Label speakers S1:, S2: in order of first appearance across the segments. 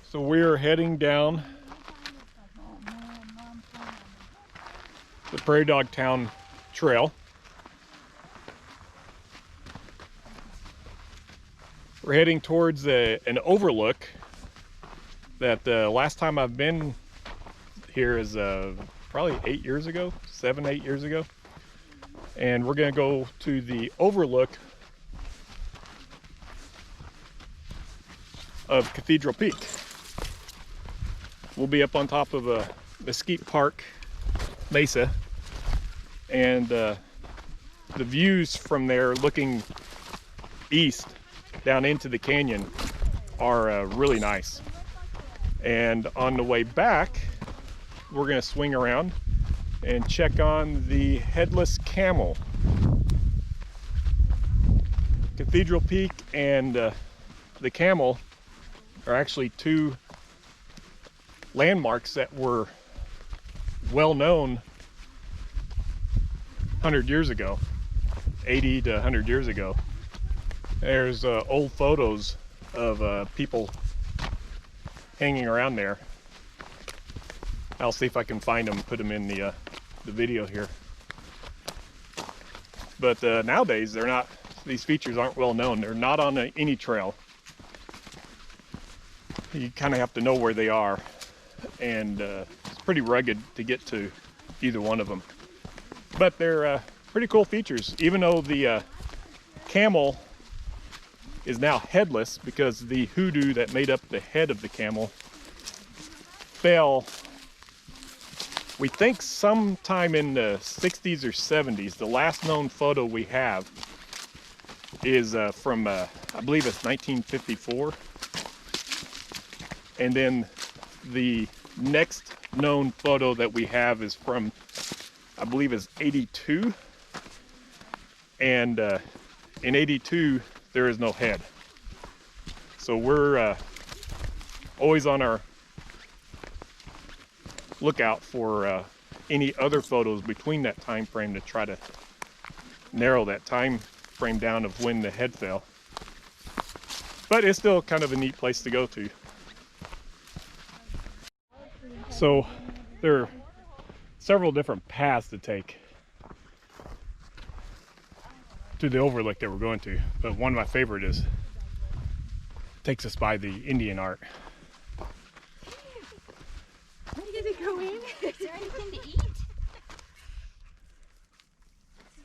S1: So we're heading down the Prairie Dog Town Trail. We're heading towards an overlook that last time I've been here is probably 8 years ago, 7-8 years ago. And we're gonna go to the overlook of Cathedral Peak. We'll be up on top of a Mesquite Park mesa, and the views from there looking east down into the canyon are really nice. And on the way back, we're gonna swing around and check on the headless camel. Cathedral Peak and the camel are actually two landmarks that were well known 100 years ago, 80 to 100 years ago. There's old photos of people hanging around there. I'll see if I can find them, put them in the video here. But nowadays they're not, these features aren't well known. They're not on any trail. You kind of have to know where they are, and it's pretty rugged to get to either one of them. But they're pretty cool features, even though the camel is now headless because the hoodoo that made up the head of the camel fell, we think sometime in the 60s or 70s. The last known photo we have is from, I believe it's 1954. And then the next known photo that we have is from, I believe it's 82. And in 82, there is no head. So we're always on our lookout for any other photos between that time frame to try to narrow that time frame down of when the head fell. But it's still kind of a neat place to go to. So there are several different paths to take to the overlook that we're going to, but one of my favorite is takes us by the Indian art.
S2: Are you gonna go in? Is there anything to eat?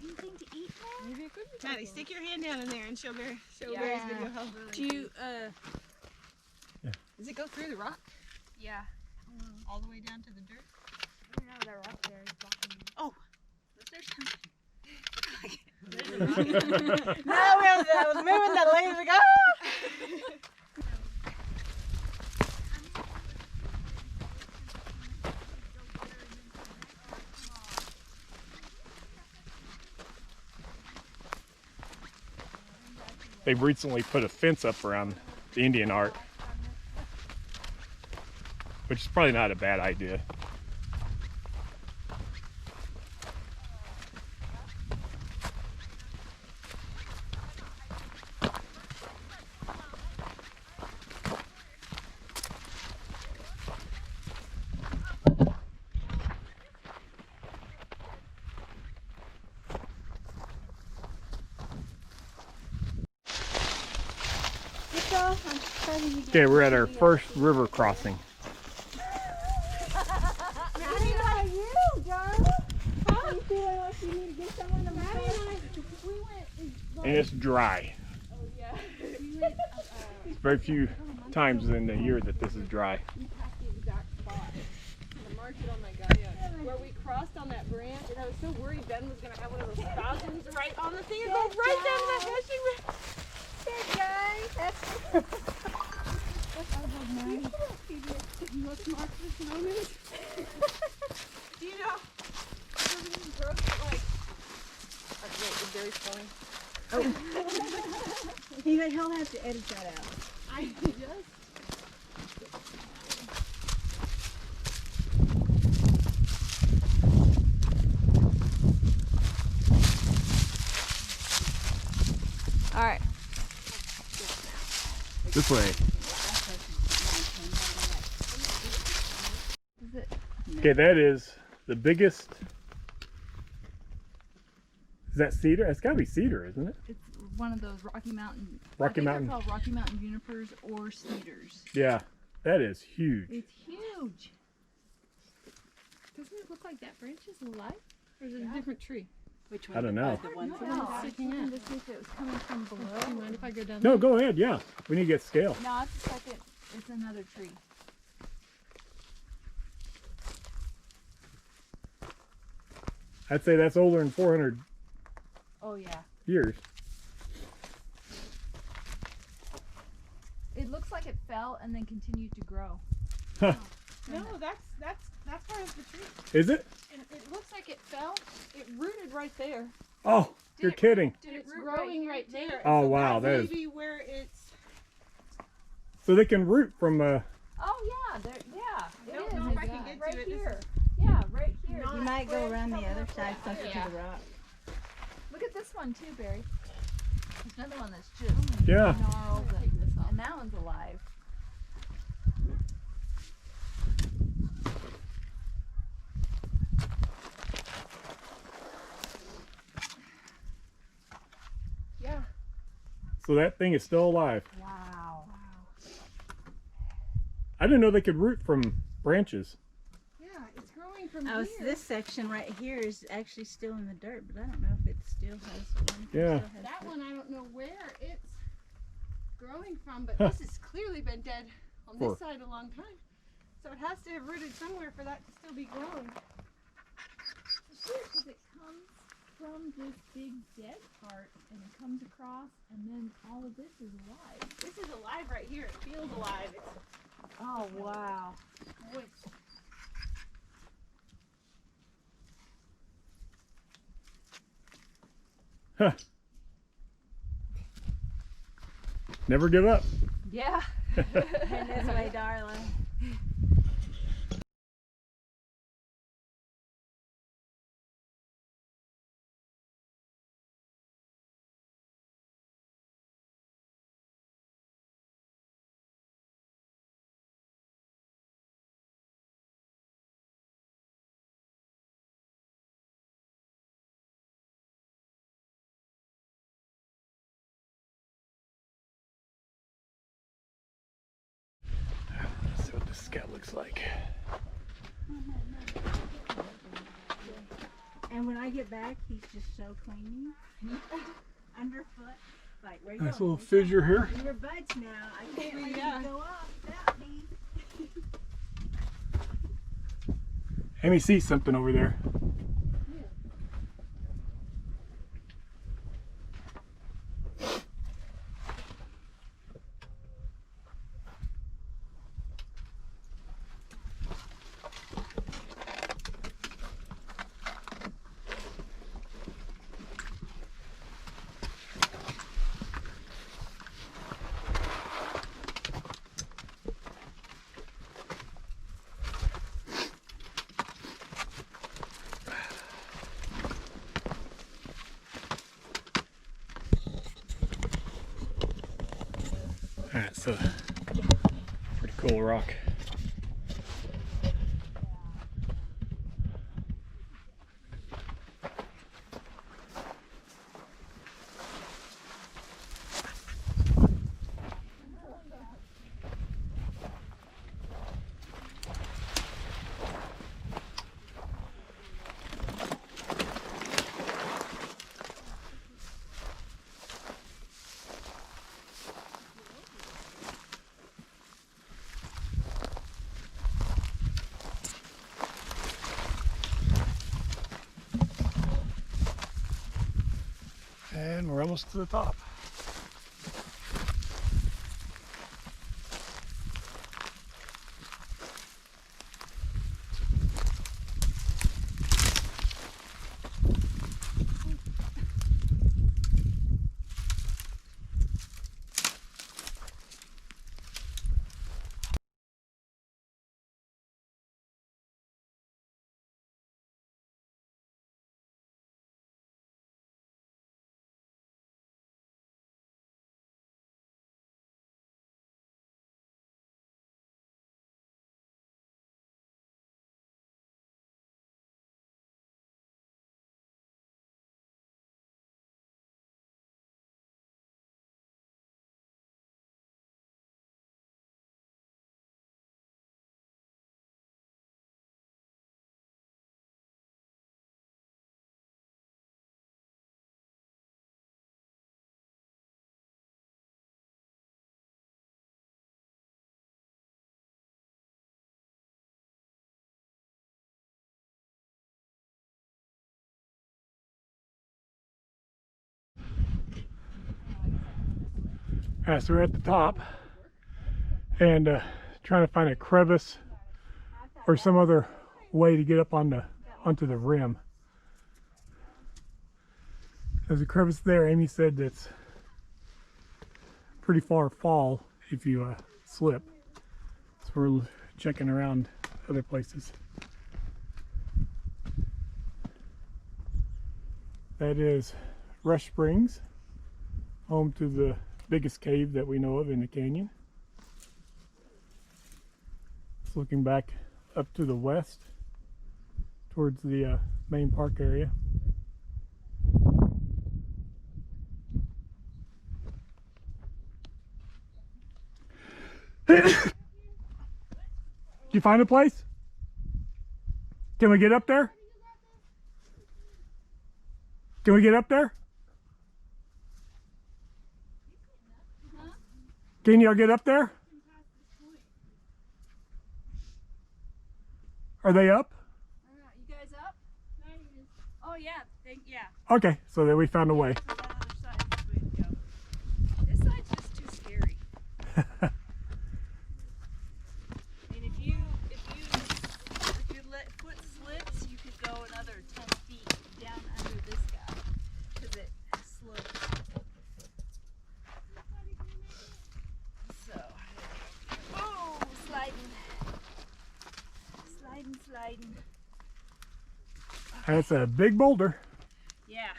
S2: Anything to eat there? Maybe it could be.
S3: Maddie, stick your hand down in there and show Barry's video how.
S2: Do you
S3: Does it go through the rock?
S2: Yeah.
S3: All the way down to the dirt?
S2: I don't know, that rock there is blocking me.
S3: Oh, was there something?
S2: No, I was moving the leaves ago.
S1: They've recently put a fence up around the Indian art, which is probably not a bad idea. Okay, we're at our first river crossing.
S2: Maddie, how are you, darling? Huh? You feeling like you need to get someone to Maddie and I, we went.
S1: And it's dry.
S2: Oh, yeah.
S1: It's very few times in the year that this is dry.
S2: We passed the exact spot. The market on my gut. Where we crossed on that branch, and I was so worried Ben was going to have one of those spasms right on the thing and go right down to that fishing. Good guy. That's you look smart for this moment.
S3: Do you know? Everything broke, like. Wait, is Barry's phone?
S2: Oh. He'll have to edit that out. I just. All right.
S1: This way. Okay, that is the biggest. Is that cedar? It's gotta be cedar, isn't it?
S3: It's one of those Rocky Mountain.
S1: Rocky
S3: I think
S1: Mountain.
S3: they're called Rocky Mountain junipers or cedars.
S1: Yeah, that is huge.
S3: It's huge.
S2: Doesn't it look like that branch is alive? Or is it a different tree?
S4: Which one?
S1: I don't know.
S4: The one
S3: No,
S2: No,
S3: I was
S2: sticking
S3: looking
S2: out.
S3: to see if it was coming from below.
S2: Do you mind if I go down
S1: No,
S2: there?
S1: go ahead. Yeah, we need to get scale.
S3: No, it's a second. It's another tree.
S1: I'd say that's older than 400
S3: Oh yeah.
S1: years.
S3: It looks like it fell and then continued to grow.
S1: Huh.
S2: No, that's part of the tree.
S1: Is it?
S2: It looks like it fell. It rooted right there.
S1: Oh, you're
S2: it
S1: kidding.
S2: And it's
S3: root
S2: growing
S3: right
S2: right
S3: here,
S2: there.
S1: Oh,
S2: So
S1: wow,
S2: that
S1: that
S2: may
S1: is-
S2: be where it's.
S1: So they can root from
S3: Oh yeah, there. Yeah, it
S2: don't
S3: is.
S2: know if I
S3: It's
S2: can get to
S3: right
S2: it. This
S3: here. Yeah, right here.
S2: Not-
S4: You might go around the
S3: Coming
S4: other
S3: up
S4: side
S3: that
S4: closer
S3: way.
S4: to the rock.
S3: Look at this one too, Barry. There's another one that's just
S1: yeah.
S3: gnarled, and that one's alive.
S2: Yeah.
S1: So that thing is still alive.
S3: Wow.
S1: I didn't know they could root from branches.
S2: Yeah, it's growing from
S4: Oh,
S2: here.
S4: so this section right here is actually still in the dirt, but I don't know if it still has one.
S1: Yeah.
S4: Still has
S2: That
S4: root.
S2: one I don't know where it's growing from, but
S1: Huh.
S2: this has clearly been dead on
S1: For-
S2: this side a long time. So it has to have rooted somewhere for that to still be growing.
S3: Because it comes from this big dead part and it comes across and then all of this is alive.
S2: This is alive right here. It feels alive. It's
S3: Oh wow.
S2: moist.
S1: Huh. Never give up.
S3: Yeah.
S4: Head this way, darling.
S1: Let's see what the scout looks like.
S4: And when I get back, he's just so clean. Underfoot. Like, where you
S1: Nice
S4: going?
S1: little fissure here.
S4: In your buds now. I can't let
S2: Yeah.
S4: you go off without me.
S1: Amy sees something over there. Alright, so pretty cool rock. And we're almost to the top. So we're at the top and trying to find a crevice or some other way to get up onto the rim. There's a crevice there. Amy said that's pretty far fall if you slip. So we're checking around other places. That is Rush Springs, home to the biggest cave that we know of in the canyon. It's looking back up to the west towards the main park area. Did you find a place? Can we get up there? Can we get up there? Can y'all get up there? Are they up?
S3: You guys up? Oh yeah, yeah.
S1: Okay, so then we found a way.
S3: That other side is the way to go. This side's just too scary. I mean, if your foot slips, you could go another 10 feet down under this guy because it slopes. So, oh, sliding. Sliding.
S1: That's a big boulder.
S3: Yeah.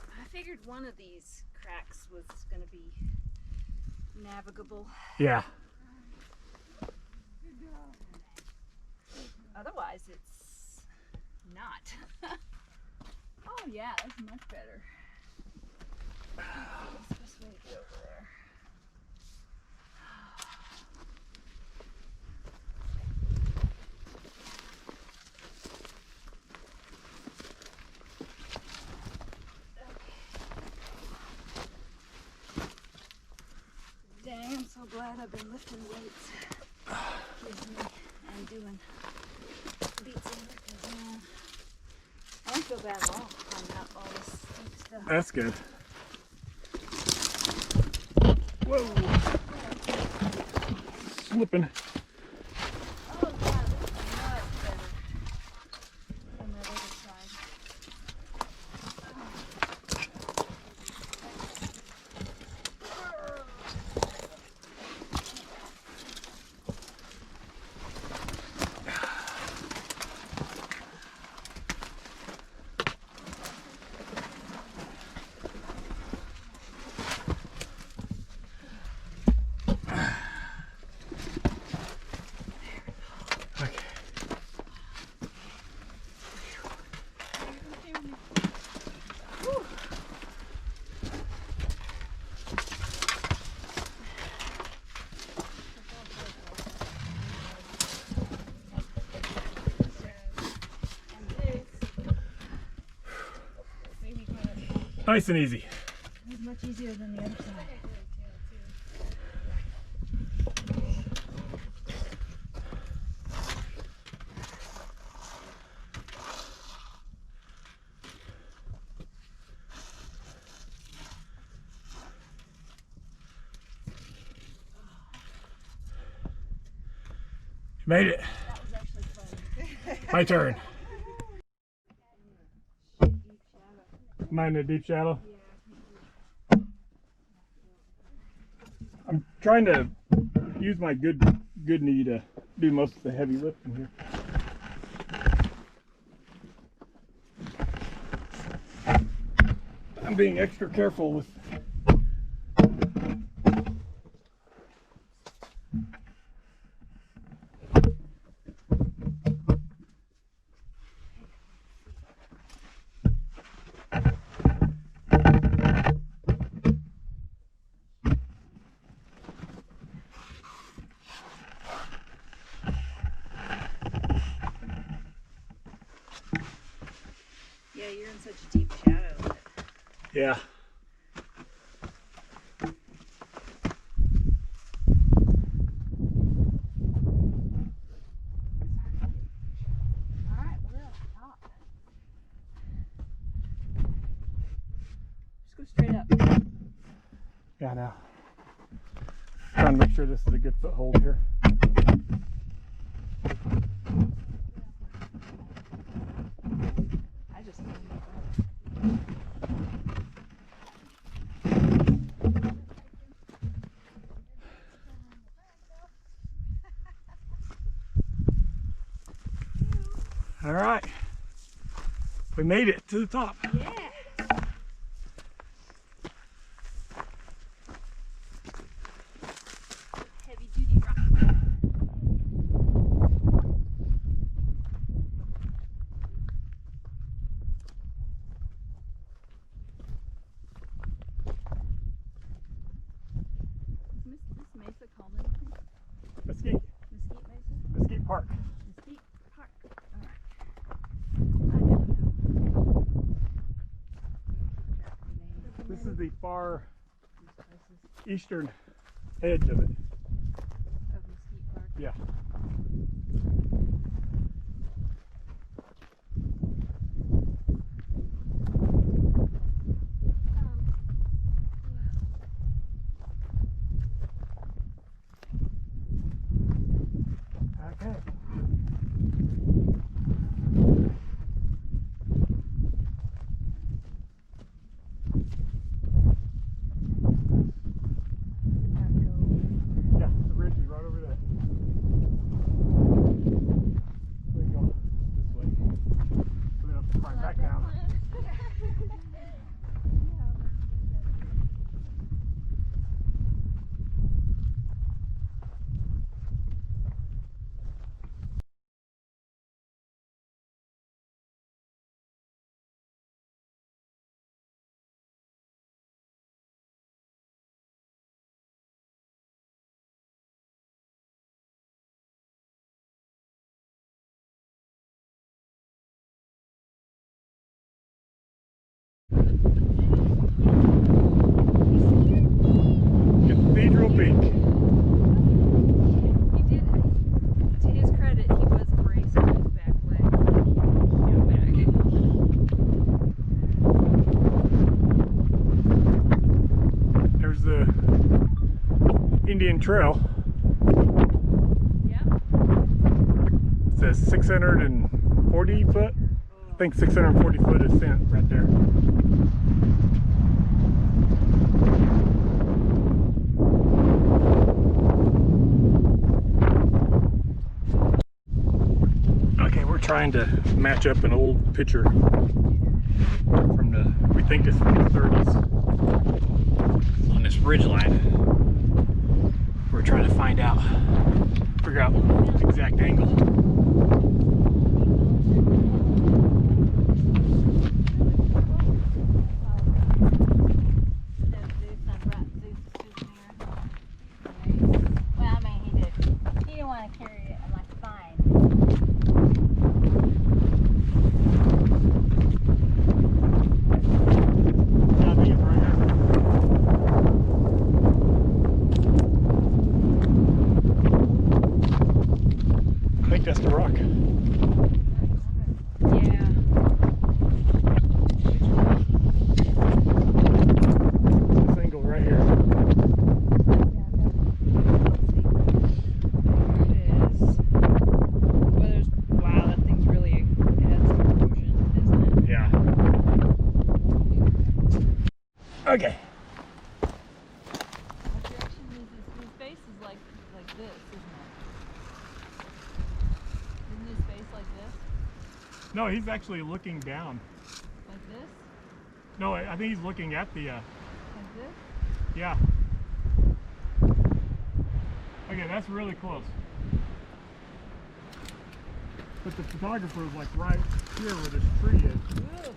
S3: I figured one of these cracks was going to be navigable.
S1: Yeah.
S3: Otherwise, it's not. Oh yeah, that's much better. What's the best way to get over there? Dang, I'm so glad I've been lifting weights. And doing beats and workouts, man. I don't feel bad at all climbing up all this steep stuff.
S1: That's good. Whoa. Slipping.
S3: Oh yeah, this is much better than that other side.
S1: Okay. Nice and easy.
S3: It was much easier than the other side.
S1: Made it.
S3: That was actually fun.
S1: My turn. Am I in a deep shadow? I'm trying to use my good knee to do most of the heavy lifting here. I'm being extra careful with
S3: Yeah, you're in such a deep shadow. That
S1: yeah.
S3: Alright, we're at the top. straight up.
S1: Yeah, now. Trying to make sure this is a good foothold here.
S3: I just
S1: All right. We made it to the top.
S3: yeah. Heavy duty rock. Is this mesa called anything?
S1: Mesquite.
S3: Mesquite Mesa?
S1: Mesquite Park.
S3: Mesquite Park. Alright. I never know.
S1: This is the far eastern edge of it.
S3: Of Mesquite Park.
S1: Yeah. Okay. Yeah, the bridge is right over there. We can go this way. We're gonna have to climb back down. Cathedral Peak.
S3: He did. To his credit, he was bracing his back legs. Yeah, back.
S1: There's the Indian Trail.
S3: Yeah.
S1: It says 640 foot. I think 640 foot ascent right there. Okay, we're trying to match up an old picture from the, we think it's from the 30s on this ridge line. We're trying to find out, figure out the exact angle.
S4: Well, I mean, he didn't want to carry it. I'm like, fine.
S1: Yeah, I think it's right here. I think that's the rock.
S3: Yeah.
S1: This angle right here.
S3: Wow, that thing's really, it has some erosion, isn't it?
S1: Yeah. Okay.
S3: What direction is his face is like this, isn't it? Isn't his face like this?
S1: No, he's actually looking down.
S3: Like this?
S1: No, I think he's looking at the,
S3: Like this?
S1: yeah. Okay, that's really close. But the photographer was like right here where this tree is.
S3: Ooh.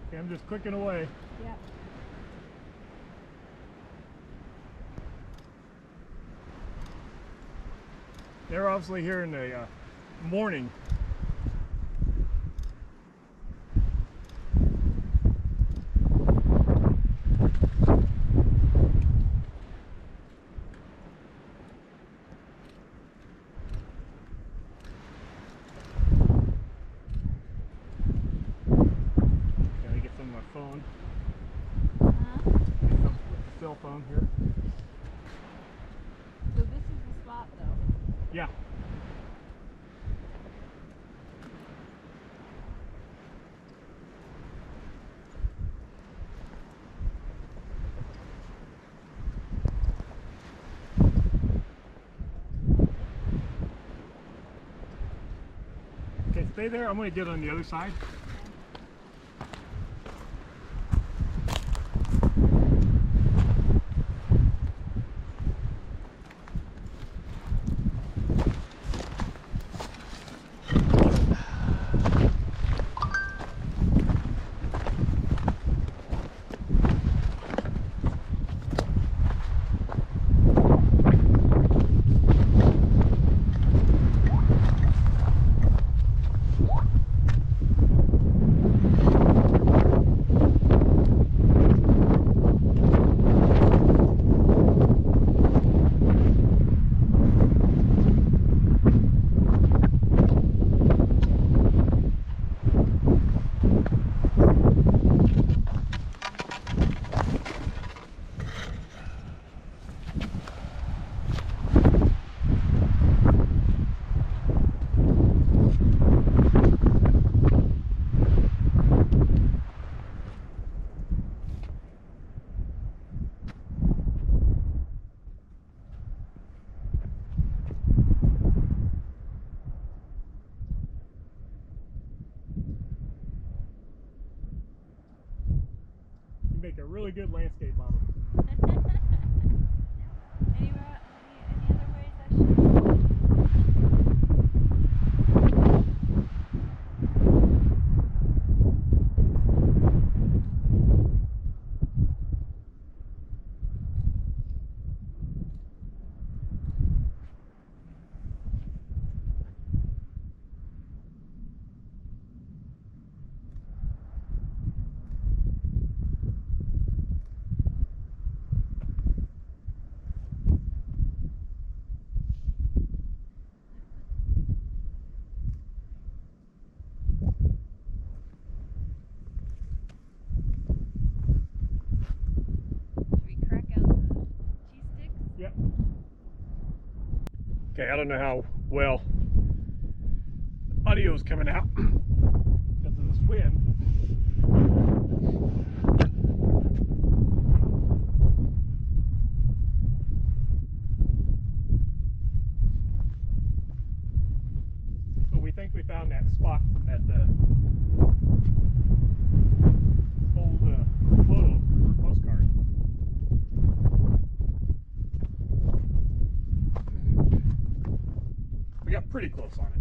S1: Okay, I'm just clicking away.
S3: Yep.
S1: They're obviously here in the morning. Gotta get some of my phone. Get some cell phone here.
S3: So this is the spot though.
S1: Yeah. Okay, stay there. I'm going to get on the other side. You make a really good landscape model.
S3: Any other ways I should? Should we crack out the cheese sticks?
S1: Yep. Okay, I don't know how well audio's coming out because of this wind. But we think we found that spot from that old photo or postcard. We got pretty close on it.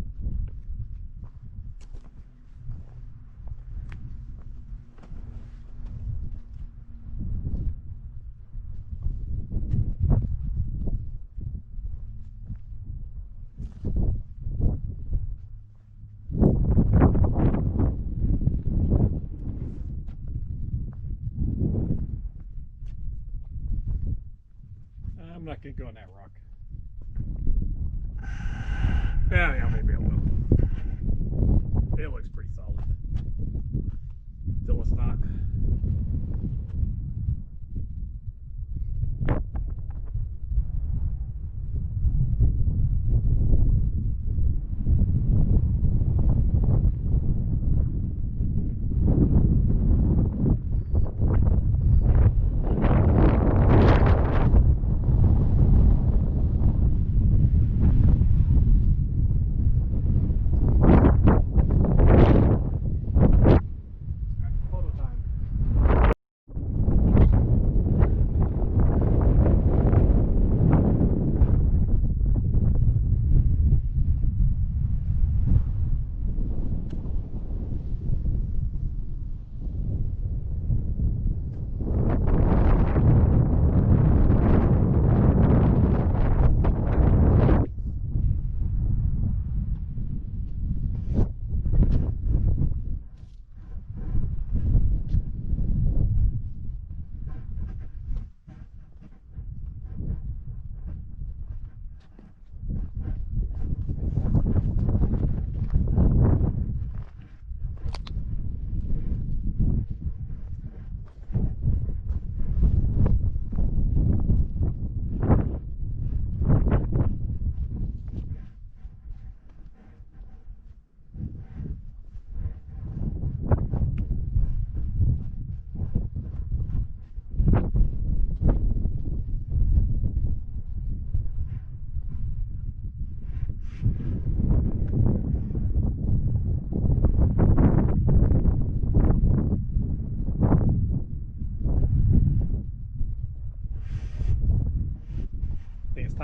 S1: I'm not going to go on that rock. Yeah, maybe I will. It looks pretty solid. Till it's not.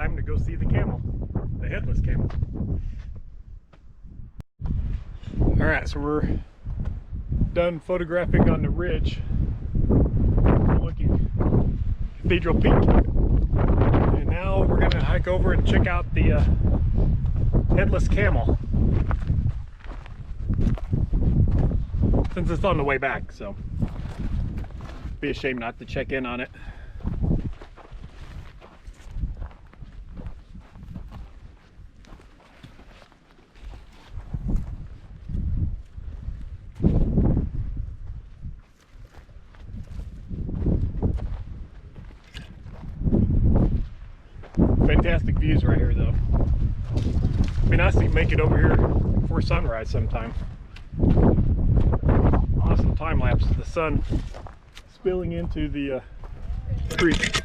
S1: time to go see the camel, the headless camel. All right, so we're done photographing on the ridge. We're looking Cathedral Peak, and now we're gonna hike over and check out the headless camel, since it's on the way back, so it'd be a shame not to check in on it. Fantastic views right here, though. It'd be nice to make it over here before sunrise sometime. Awesome time lapse of the sun spilling into the creek.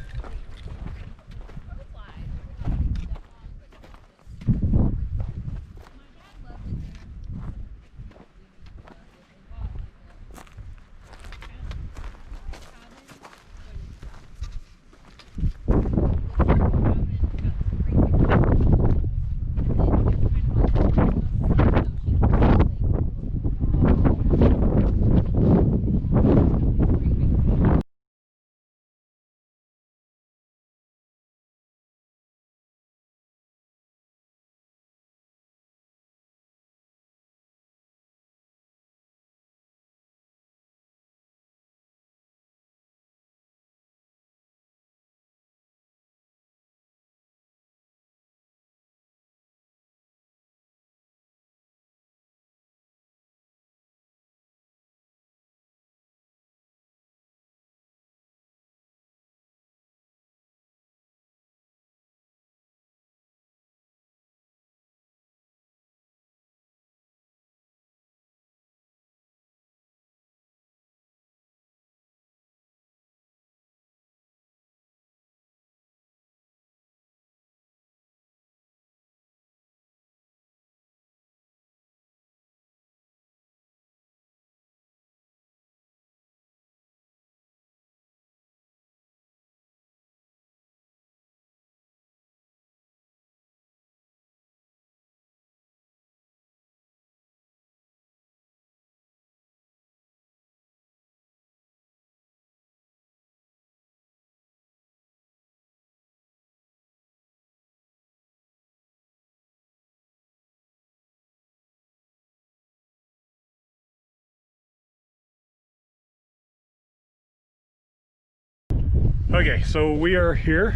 S1: Okay, so we are here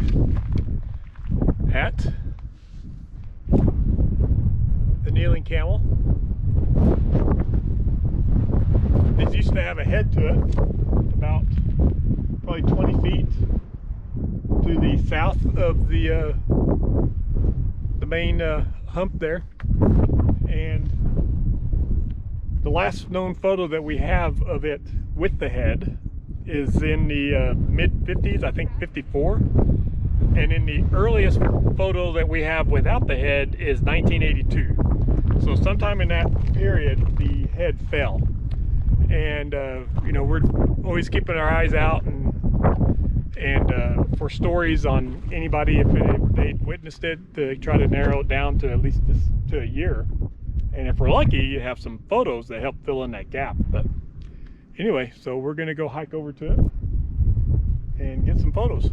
S1: at the Kneeling Camel. This used to have a head to it, about probably 20 feet to the south of the main hump there. And the last known photo that we have of it with the head is in the mid-50s, I think 54. And in the earliest photo that we have without the head is 1982. So sometime in that period, the head fell. And you know, we're always keeping our eyes out and for stories on anybody if they witnessed it, to try to narrow it down to at least to a year. And if we're lucky, you have some photos that help fill in that gap. But anyway, so we're gonna go hike over to it and get some photos.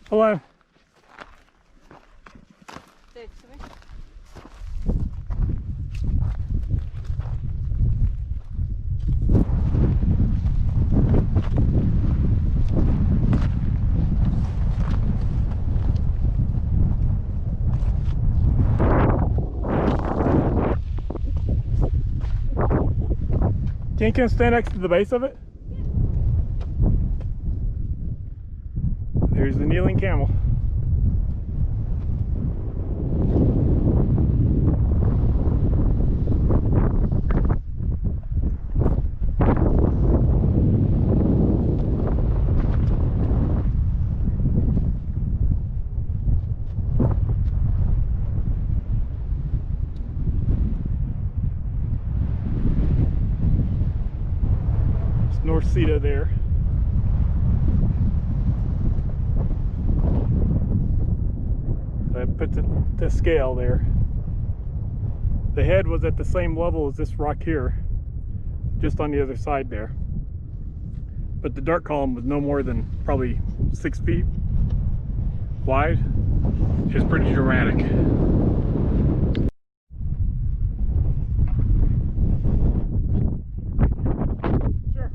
S1: Hello. Can you stand next to the base of it? There's the kneeling camel. It's North Sita there. I put the scale there. The head was at the same level as this rock here, just on the other side there. But the dark column was no more than probably 6 feet wide. It's pretty dramatic. Sure.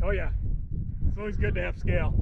S1: Oh yeah. It's always good to have scale.